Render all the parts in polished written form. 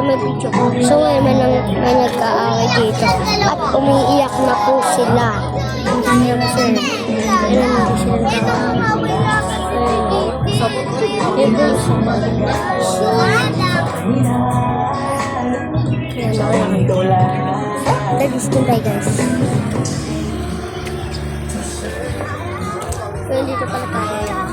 may video. So ngayon may nagkaaway dito. At umiiyak na po sila. Umiiyak sila. Ayun na po sila nagkaaway. Lagis din tayo guys. So dito pala tayo yan.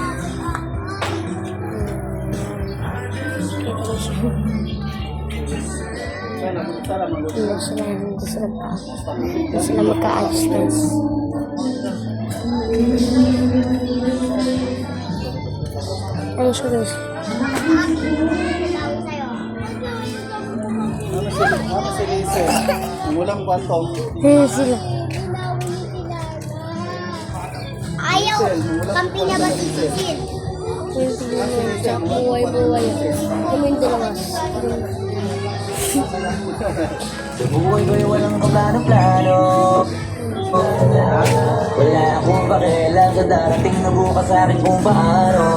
Hindi sila magka-ayos guys. Ayos ko guys. Mulang kwantong. Ayun sila. Ayaw, kampi na ba si Cecil? Ayun sila sa buhay-buhay. Kumain dalawa. Buhay ko'y walang plano-plano. Wala akong pakialam sa darating na bukas sa akin kung paano.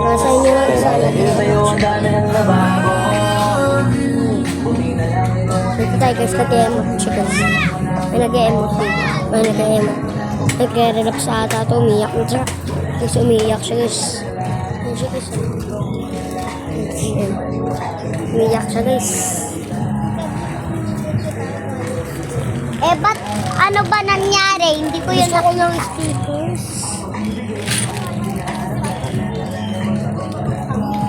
Nasa inyo nga isa. Dahil sa'yo ang dami ng nabago. Buti na lang ito. Dito tayo guys, nag-e-emote chicken. May nag-e-emote dito. May nag-e-emote. Nag-e-relap sa ata ito, umiyak na siya. Guys, umiyak siya guys. Ayun siya guys. Umiyak siya guys. Eh, ba't ano ba nangyari? Hindi ko yun Gusto ko ng stickers.